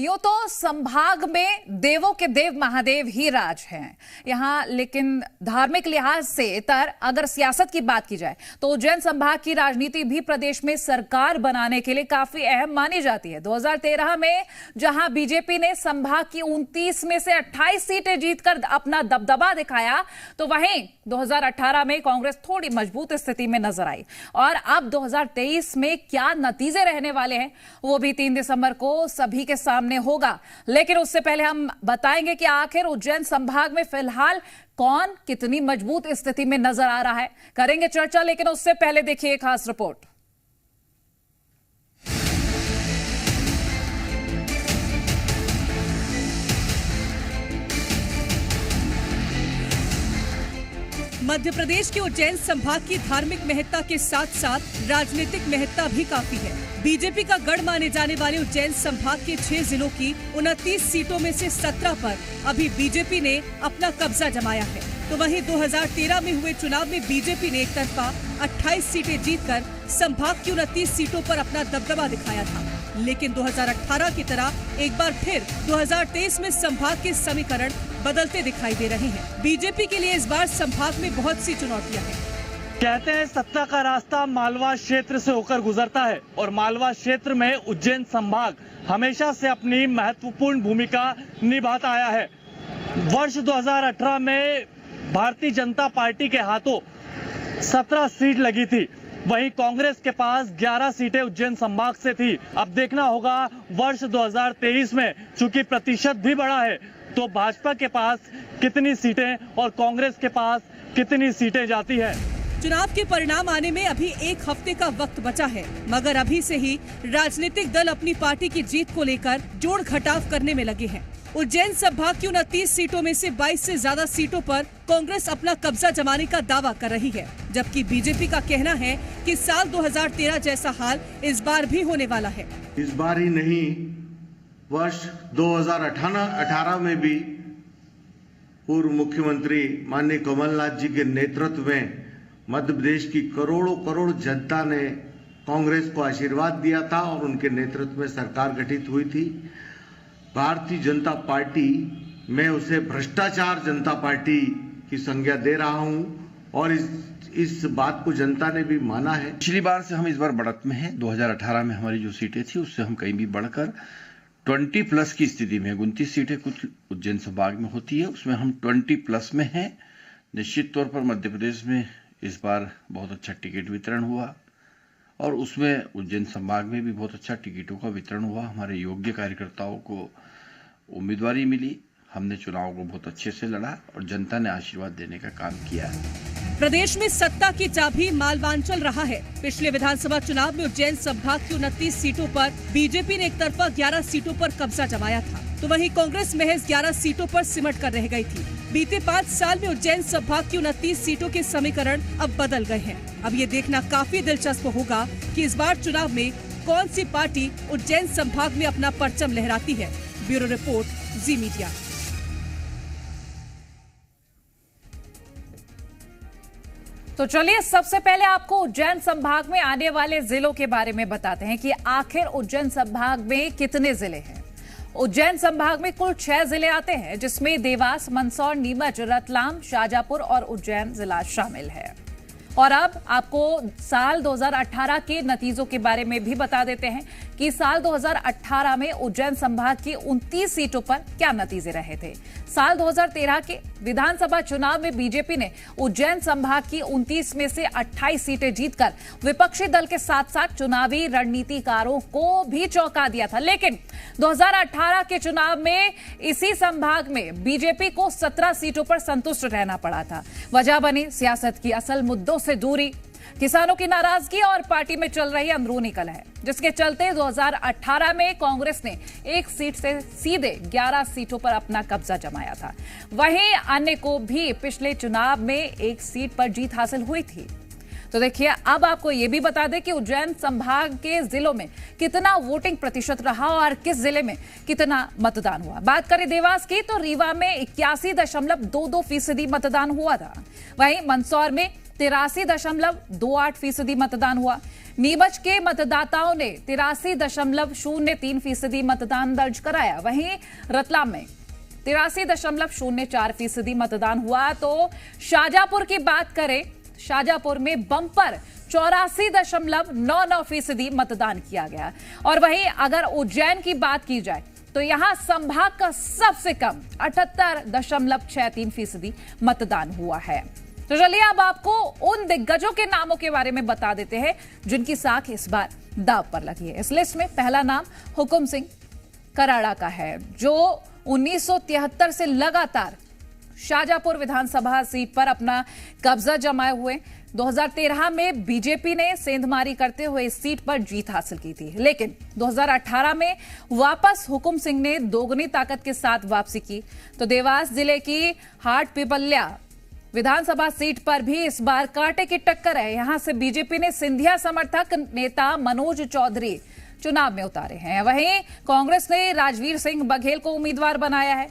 यूं तो संभाग में देवों के देव महादेव ही राज हैं यहां, लेकिन धार्मिक लिहाज से इतर अगर सियासत की बात की जाए तो उज्जैन संभाग की राजनीति भी प्रदेश में सरकार बनाने के लिए काफी अहम मानी जाती है। 2013 में जहां बीजेपी ने संभाग की 29 में से 28 सीटें जीतकर अपना दबदबा दिखाया, तो वहीं 2018 में कांग्रेस थोड़ी मजबूत स्थिति में नजर आई। और अब 2023 में क्या नतीजे रहने वाले हैं वो भी 3 दिसंबर को सभी के सामने होगा। लेकिन उससे पहले हम बताएंगे कि आखिर उज्जैन संभाग में फिलहाल कौन कितनी मजबूत स्थिति में नजर आ रहा है, करेंगे चर्चा। लेकिन उससे पहले देखिए एक खास रिपोर्ट। मध्य प्रदेश के उज्जैन संभाग की धार्मिक महत्ता के साथ साथ राजनीतिक महत्ता भी काफी है। बीजेपी का गढ़ माने जाने वाले उज्जैन संभाग के 6 जिलों की 29 सीटों में से 17 पर अभी बीजेपी ने अपना कब्जा जमाया है। तो वहीं 2013 में हुए चुनाव में बीजेपी ने एक तरफा 28 सीटें जीतकर संभाग की 29 सीटों पर अपना दबदबा दिखाया था। लेकिन 2018 की तरह एक बार फिर 2023 में संभाग के समीकरण बदलते दिखाई दे रहे हैं। बीजेपी के लिए इस बार संभाग में बहुत सी चुनौतियां हैं। कहते हैं सत्ता का रास्ता मालवा क्षेत्र से होकर गुजरता है और मालवा क्षेत्र में उज्जैन संभाग हमेशा से अपनी महत्वपूर्ण भूमिका निभाता आया है। वर्ष 2018 में भारतीय जनता पार्टी के हाथों 17 सीट लगी थी, वहीं कांग्रेस के पास 11 सीटें उज्जैन संभाग से थी। अब देखना होगा वर्ष 2023 में, चूंकि प्रतिशत भी बढ़ा है, तो भाजपा के पास कितनी सीटें और कांग्रेस के पास कितनी सीटें जाती है। चुनाव के परिणाम आने में अभी 1 हफ्ते का वक्त बचा है, मगर अभी से ही राजनीतिक दल अपनी पार्टी की जीत को लेकर जोड़ घटाव करने में लगे हैं। उज्जैन संभाग की 29 सीटों में से 22 से ज्यादा सीटों पर कांग्रेस अपना कब्जा जमाने का दावा कर रही है, जबकि बीजेपी का कहना है कि साल 2013 जैसा हाल इस बार भी होने वाला है। इस बार ही नहीं, वर्ष 2018 में भी पूर्व मुख्यमंत्री माननीय कमलनाथ जी के नेतृत्व में मध्य प्रदेश की करोड़ों करोड़ जनता ने कांग्रेस को आशीर्वाद दिया था और उनके नेतृत्व में सरकार गठित हुई थी। भारतीय जनता पार्टी, मैं उसे भ्रष्टाचार जनता पार्टी की संज्ञा दे रहा हूं और इस बात को जनता ने भी माना है। पिछली बार से हम इस बार बढ़त में हैं। 2018 में हमारी जो सीटें थी उससे हम कहीं भी बढ़कर 20+ की स्थिति में, 29 सीटें कुछ उज्जैन संभाग में होती है, उसमें हम 20+ में हैं। निश्चित तौर पर मध्य प्रदेश में इस बार बहुत अच्छा टिकट वितरण हुआ और उसमें उज्जैन संभाग में भी बहुत अच्छा टिकटों का वितरण हुआ। हमारे योग्य कार्यकर्ताओं को उम्मीदवारी मिली, हमने चुनाव को बहुत अच्छे से लड़ा और जनता ने आशीर्वाद देने का काम किया। प्रदेश में सत्ता की चाबी मालवांचल रहा है। पिछले विधानसभा चुनाव में उज्जैन संभाग की 29 सीटों पर बीजेपी ने एक तरफा 11 सीटों पर कब्जा जमाया था, तो वहीं कांग्रेस महज 11 सीटों पर सिमट कर रह गई थी। बीते 5 साल में उज्जैन संभाग की 29 सीटों के समीकरण अब बदल गए हैं। अब ये देखना काफी दिलचस्प होगा कि इस बार चुनाव में कौन सी पार्टी उज्जैन संभाग में अपना परचम लहराती है। ब्यूरो रिपोर्ट, जी मीडिया। तो चलिए सबसे पहले आपको उज्जैन संभाग में आने वाले जिलों के बारे में बताते हैं कि आखिर उज्जैन संभाग में कितने जिले हैं। उज्जैन संभाग में कुल 6 जिले आते हैं, जिसमें देवास, मंदसौर, नीमच, रतलाम, शाजापुर और उज्जैन जिला शामिल है। और अब आपको साल 2018 के नतीजों के बारे में भी बता देते हैं कि साल 2018 में उज्जैन संभाग की 29 सीटों पर क्या नतीजे रहे थे। साल 2013 के विधानसभा चुनाव में बीजेपी ने उज्जैन संभाग की 29 में से 28 सीटें जीतकर विपक्षी दल के साथ साथ चुनावी रणनीतिकारों को भी चौंका दिया था। लेकिन 2018 के चुनाव में इसी संभाग में बीजेपी को 17 सीटों पर संतुष्ट रहना पड़ा था। वजह बनी सियासत की असल मुद्दों से दूरी, किसानों की नाराजगी और पार्टी में चल रही अंदरूनी कलह, जिसके चलते 2018 में कांग्रेस ने 1 सीट से सीधे 11 सीटों पर अपना कब्जा जमाया था। वहीं अन्य को भी पिछले चुनाव में 1 सीट पर जीत हासिल हुई थी। तो देखिए, अब आपको यह भी बता दें कि उज्जैन संभाग के जिलों में कितना वोटिंग प्रतिशत रहा और किस जिले में कितना मतदान हुआ। बात करें देवास की तो रीवा में 81.22% मतदान हुआ था। वहीं मंदसौर में 83.28% मतदान हुआ। नीमच के मतदाताओं ने 83.03% मतदान दर्ज कराया। वहीं रतलाम में 83.04% मतदान हुआ। तो शाजापुर की बात करें, शाजापुर में बम्पर 84.99% मतदान किया गया। और वहीं अगर उज्जैन की बात की जाए तो यहां संभाग का सबसे कम 78.63% मतदान हुआ है। तो चलिए अब आपको उन दिग्गजों के नामों के बारे में बता देते हैं जिनकी साख इस बार दांव पर लगी है। इस लिस्ट में पहला नाम हुकुम सिंह कराड़ा का है, जो 1973 से लगातार शाजापुर विधानसभा सीट पर अपना कब्जा जमाए हुए। 2013 में बीजेपी ने सेंधमारी करते हुए इस सीट पर जीत हासिल की थी, लेकिन 2018 में वापस हुकुम सिंह ने दोगुनी ताकत के साथ वापसी की। तो देवास जिले की हाट पिपल्या विधानसभा सीट पर भी इस बार कांटे की टक्कर है। यहां से बीजेपी ने सिंधिया समर्थक नेता मनोज चौधरी चुनाव में उतारे हैं। वहीं कांग्रेस ने राजवीर सिंह बघेल को उम्मीदवार बनाया है।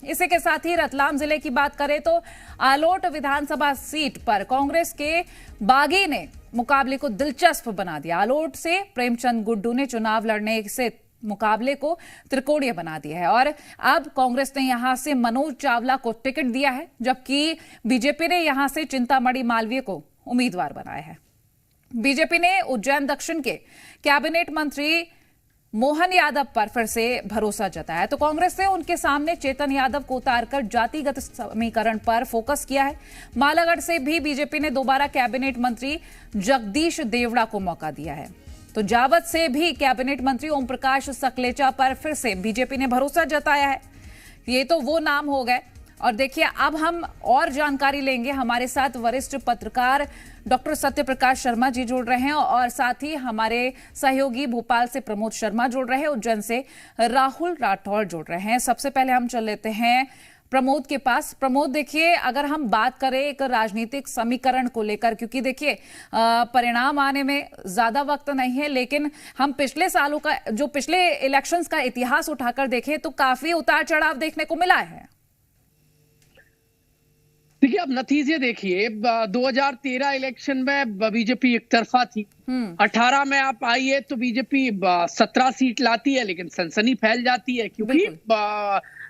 इसी के साथ ही रतलाम जिले की बात करें तो आलोट विधानसभा सीट पर कांग्रेस के बागी ने मुकाबले को दिलचस्प बना दिया। आलोट से प्रेमचंद गुड्डू ने चुनाव लड़ने से मुकाबले को त्रिकोणीय बना दिया है और अब कांग्रेस ने यहां से मनोज चावला को टिकट दिया है, जबकि बीजेपी ने यहां से चिंतामणि मालवीय को उम्मीदवार बनाया है। बीजेपी ने उज्जैन दक्षिण के कैबिनेट मंत्री मोहन यादव पर फिर से भरोसा जताया। तो कांग्रेस ने उनके सामने चेतन यादव को उतारकर जातिगत समीकरण पर फोकस किया है। मालागढ़ से भी बीजेपी ने दोबारा कैबिनेट मंत्री जगदीश देवड़ा को मौका दिया है। तो जावत से भी कैबिनेट मंत्री ओम प्रकाश सकलेचा पर फिर से बीजेपी ने भरोसा जताया है। ये तो वो नाम हो गए। और देखिए अब हम और जानकारी लेंगे। हमारे साथ वरिष्ठ पत्रकार डॉक्टर सत्यप्रकाश शर्मा जी जुड़ रहे हैं और साथ ही हमारे सहयोगी भोपाल से प्रमोद शर्मा जुड़ रहे हैं, उज्जैन से राहुल राठौर जुड़ रहे हैं। सबसे पहले हम चल लेते हैं प्रमोद के पास। प्रमोद, देखिए अगर हम बात करें एक राजनीतिक समीकरण को लेकर, क्योंकि देखिए परिणाम आने में ज्यादा वक्त नहीं है, लेकिन हम पिछले सालों का जो पिछले इलेक्शंस का इतिहास उठाकर देखें तो काफी उतार चढ़ाव देखने को मिला है। देखिए अब नतीजे देखिए, 2013 इलेक्शन में बीजेपी एक तरफा थी। 18 में आप आइए तो बीजेपी 17 सीट लाती है, लेकिन सनसनी फैल जाती है, क्योंकि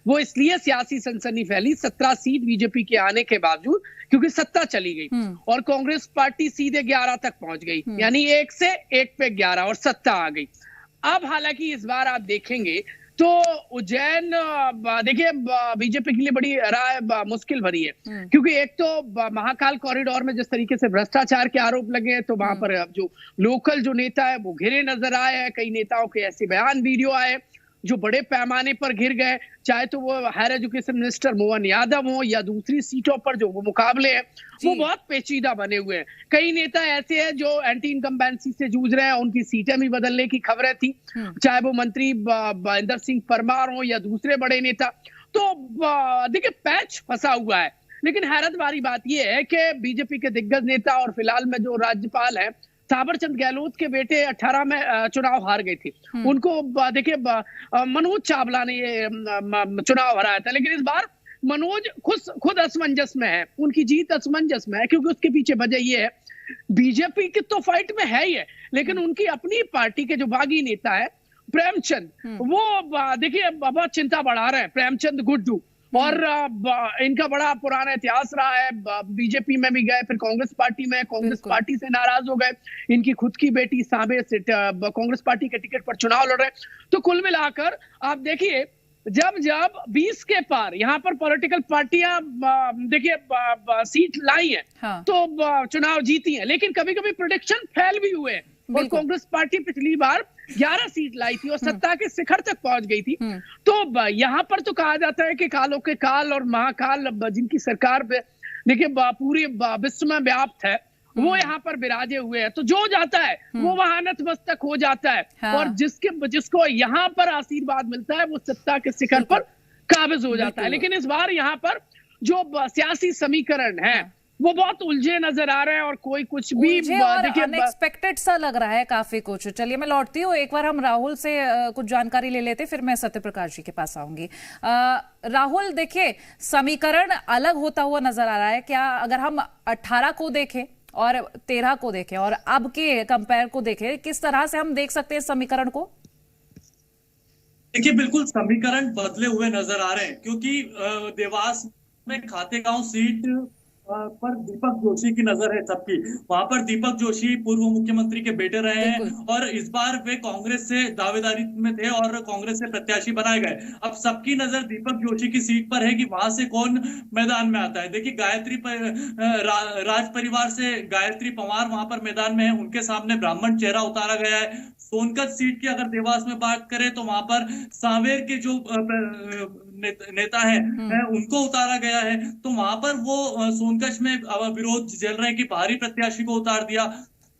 वो इसलिए सियासी सनसनी फैली 17 सीट बीजेपी के आने के बावजूद, क्योंकि सत्ता चली गई और कांग्रेस पार्टी सीधे 11 तक पहुंच गई, यानी 1 से 1 पे 11 और सत्ता आ गई। अब हालांकि इस बार आप देखेंगे तो उज्जैन देखिए बीजेपी के लिए बड़ी राय मुश्किल भरी है, क्योंकि एक तो महाकाल कॉरिडोर में जिस तरीके से भ्रष्टाचार के आरोप लगे हैं, तो वहां पर जो लोकल जो नेता है वो घिरे नजर आए हैं। कई नेताओं के ऐसे बयान वीडियो आए जो बड़े पैमाने पर घिर गए, चाहे तो वो higher education minister Mohan Yadav हो या दूसरी सीटों पर जो वो मुकाबले हैं वो बहुत पेचीदा बने हुए हैं। कई नेता ऐसे हैं जो एंटी इनकम्बेंसी से जूझ रहे हैं, उनकी सीटें भी बदलने की खबरें थी, चाहे वो मंत्री इंदर सिंह परमार हो या दूसरे बड़े नेता। तो देखिए पैच फंसा हुआ है। लेकिन हैरत वाली बात यह है कि बीजेपी के दिग्गज नेता और फिलहाल में जो राज्यपाल है थावरचंद गहलोत के बेटे 18 में चुनाव हार गए थे, उनको देखिए मनोज चावला ने ये चुनाव हराया था। लेकिन इस बार मनोज खुद असमंजस में है, उनकी जीत असमंजस में है, क्योंकि उसके पीछे वजह ये है बीजेपी की तो फाइट में है ही है, लेकिन उनकी अपनी पार्टी के जो बागी नेता है प्रेमचंद, वो देखिए बहुत चिंता बढ़ा रहे हैं। प्रेमचंद गुड्डू और इनका बड़ा पुराना इतिहास रहा है, बीजेपी में भी गए, फिर कांग्रेस पार्टी में, कांग्रेस पार्टी से नाराज हो गए, इनकी खुद की बेटी सांबे से कांग्रेस पार्टी के टिकट पर चुनाव लड़ रहे। तो कुल मिलाकर आप देखिए जब 20 के पार यहाँ पर पॉलिटिकल पार्टियां देखिए सीट लाई है, हाँ। तो चुनाव जीती है, लेकिन कभी कभी प्रेडिक्शन फेल भी हुए और कांग्रेस पार्टी पिछली बार 11 सीट लाई थी और सत्ता के शिखर तक पहुंच गई थी। तो यहाँ पर तो कहा जाता है कि कालों के काल और महाकाल जिनकी सरकार देखिए पूरे विश्व में व्याप्त है, वो यहाँ पर विराजे हुए हैं। तो जो जाता है वो वहां नतमस्तक हो जाता है, हाँ। और जिसको यहाँ पर आशीर्वाद मिलता है वो सत्ता के शिखर पर काबिज हो जाता है। लेकिन इस बार यहाँ पर जो सियासी समीकरण है, हाँ। वो बहुत उलझे नजर आ रहे हैं और कोई कुछ भी अनएक्सपेक्टेड सा लग रहा है काफी कुछ। चलिए मैं लौटती हूँ, एक बार हम राहुल से कुछ जानकारी ले लेते, फिर मैं सत्यप्रकाश जी के पास आऊंगी। राहुल, देखिए समीकरण अलग होता हुआ नजर आ रहा है क्या? अगर हम 18 को देखें और 13 को देखें और अब के कंपेयर को देखें, किस तरह से हम देख सकते हैं समीकरण को? देखिए, बिल्कुल समीकरण बदले हुए नजर आ रहे हैं, क्योंकि देवास में खातेगांव सीट पर दीपक जोशी की नजर है सबकी। वहां पर दीपक जोशी पूर्व मुख्यमंत्री के बेटे रहे हैं और इस बार वे कांग्रेस से दावेदारी में थे और कांग्रेस से प्रत्याशी बनाए गए। अब सबकी नजर दीपक जोशी की सीट पर है कि वहां से कौन मैदान में आता है। देखिए, राज परिवार से गायत्री पवार वहां पर मैदान में है, उनके सामने ब्राह्मण चेहरा उतारा गया है। सोनकत सीट की अगर देवास में बात करें तो वहां पर सांवेर के जो नेता है उनको उतारा गया है। तो वहां पर वो सोनकत में विरोध झेल रहे हैं कि बाहरी प्रत्याशी को उतार दिया।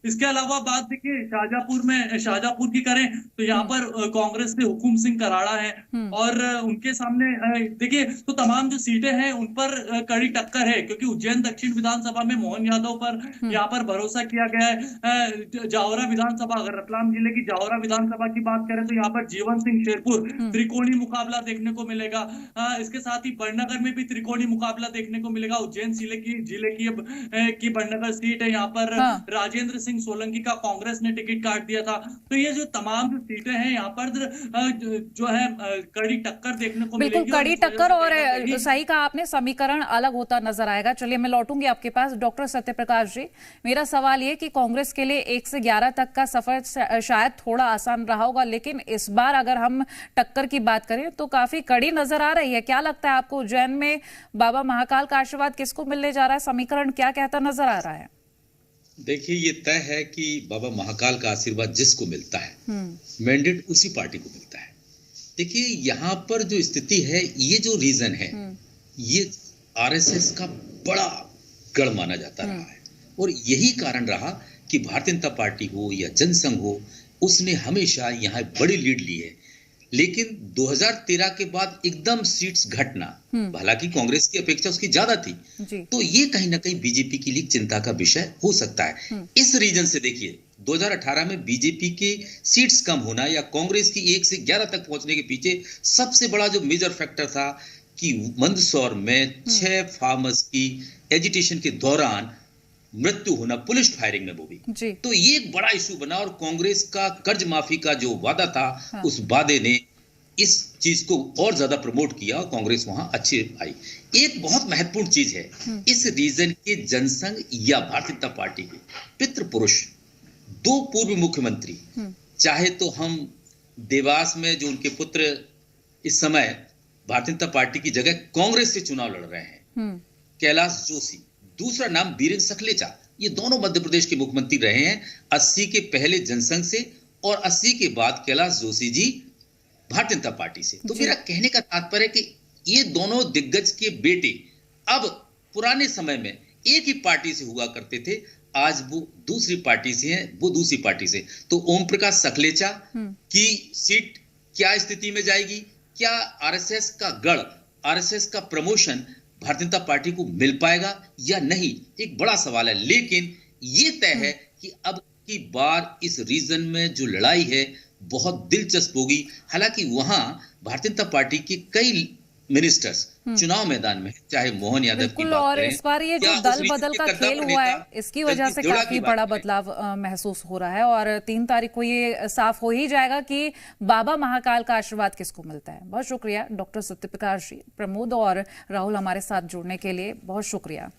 इसके अलावा बात देखिए शाहजहांपुर की करें तो यहाँ पर कांग्रेस से हुकुम सिंह कराड़ा है और उनके सामने देखिए तो तमाम जो सीटें हैं उन पर कड़ी टक्कर है, क्योंकि उज्जैन दक्षिण विधानसभा में मोहन यादव पर यहाँ पर भरोसा किया गया है। जावरा विधानसभा, अगर रतलाम जिले की जावरा विधानसभा की बात करें तो यहाँ पर जीवन सिंह शेरपुर त्रिकोणी मुकाबला देखने को मिलेगा। इसके साथ ही बड़नगर में भी त्रिकोणी मुकाबला देखने को मिलेगा। उज्जैन जिले की बड़नगर सीट है, यहाँ पर राजेंद्र सिंह सोलंकी का कांग्रेस ने टिकट काट दिया था। तो ये जो तमाम जो सीटें हैं यहाँ पर जो है कड़ी टक्कर देखने को मिलेगी। बिल्कुल कड़ी टक्कर, और सही कहा आपने, समीकरण अलग होता नजर आएगा। चलिए मैं लौटूंगी आपके पास डॉक्टर सत्यप्रकाश जी। मेरा सवाल ये कि कांग्रेस के लिए 1 से 11 तक का सफर शायद थोड़ा आसान रहा होगा, लेकिन इस बार अगर हम टक्कर की बात करें तो काफी कड़ी नजर आ रही है। क्या लगता है आपको, उज्जैन में बाबा महाकाल का आशीर्वाद किसको मिलने जा रहा है? समीकरण क्या कहता नजर आ रहा है? देखिए, ये तय है कि बाबा महाकाल का आशीर्वाद जिसको मिलता है, मैंडेट उसी पार्टी को मिलता है। देखिए, यहाँ पर जो स्थिति है, ये जो रीजन है, ये आरएसएस का बड़ा गढ़ माना जाता रहा है और यही कारण रहा कि भारतीय जनता पार्टी हो या जनसंघ हो, उसने हमेशा यहाँ बड़ी लीड ली है। लेकिन 2013 के बाद एकदम सीट्स घटना, हालांकि कांग्रेस की अपेक्षा उसकी ज्यादा थी, तो ये कहीं ना कहीं बीजेपी के लिए चिंता का विषय हो सकता है। इस रीजन से देखिए, 2018 में बीजेपी के सीट्स कम होना या कांग्रेस की 1 से 11 तक पहुंचने के पीछे सबसे बड़ा जो मेजर फैक्टर था कि मंदसौर में 6 फार्मर्स की एजिटेशन के दौरान मृत्यु होना, पुलिस फायरिंग में वो भी, तो ये एक बड़ा इशू बना और कांग्रेस का कर्ज माफी का जो वादा था, उस वादे ने इस चीज को और ज्यादा प्रमोट किया और कांग्रेस वहां अच्छी आई। एक बहुत महत्वपूर्ण चीज है, इस रीजन के जनसंघ या भारतीय जनता पार्टी के पितृ पुरुष 2 पूर्व मुख्यमंत्री, चाहे तो हम देवास में जो उनके पुत्र इस समय भारतीय जनता पार्टी की जगह कांग्रेस से चुनाव लड़ रहे हैं, कैलाश जोशी, दूसरा नाम वीरेंद्र सखलेचा, ये दोनों मध्य प्रदेश के मुख्यमंत्री रहे हैं 80 के पहले जनसंघ से और 80 के बाद कैलाश जोशी जी भारतीय जनता पार्टी से। तो मेरा कहने का तात्पर्य है कि ये दोनों दिग्गज के बेटे अब पुराने समय में एक ही पार्टी से हुआ करते थे, आज वो दूसरी पार्टी से हैं, वो दूसरी पार्टी से। तो ओम प्रकाश सखलेचा की सीट क्या स्थिति में जाएगी? क्या आरएसएस का गढ़, आरएसएस का प्रमोशन भारतीय जनता पार्टी को मिल पाएगा या नहीं, एक बड़ा सवाल है। लेकिन ये तय है कि अब की बार इस रीजन में जो लड़ाई है बहुत दिलचस्प होगी। हालांकि वहां भारतीय जनता पार्टी के कई मिनिस्टर्स चुनाव मैदान में, चाहे मोहन यादव की बात और इस बार ये जो दल बदल का खेल हुआ है, इसकी वजह से काफी बड़ा बदलाव महसूस हो रहा है और 3 तारीख को ये साफ हो ही जाएगा कि बाबा महाकाल का आशीर्वाद किसको मिलता है। बहुत शुक्रिया डॉक्टर सत्यप्रकाश जी, प्रमोद और राहुल हमारे साथ जुड़ने के लिए बहुत शुक्रिया।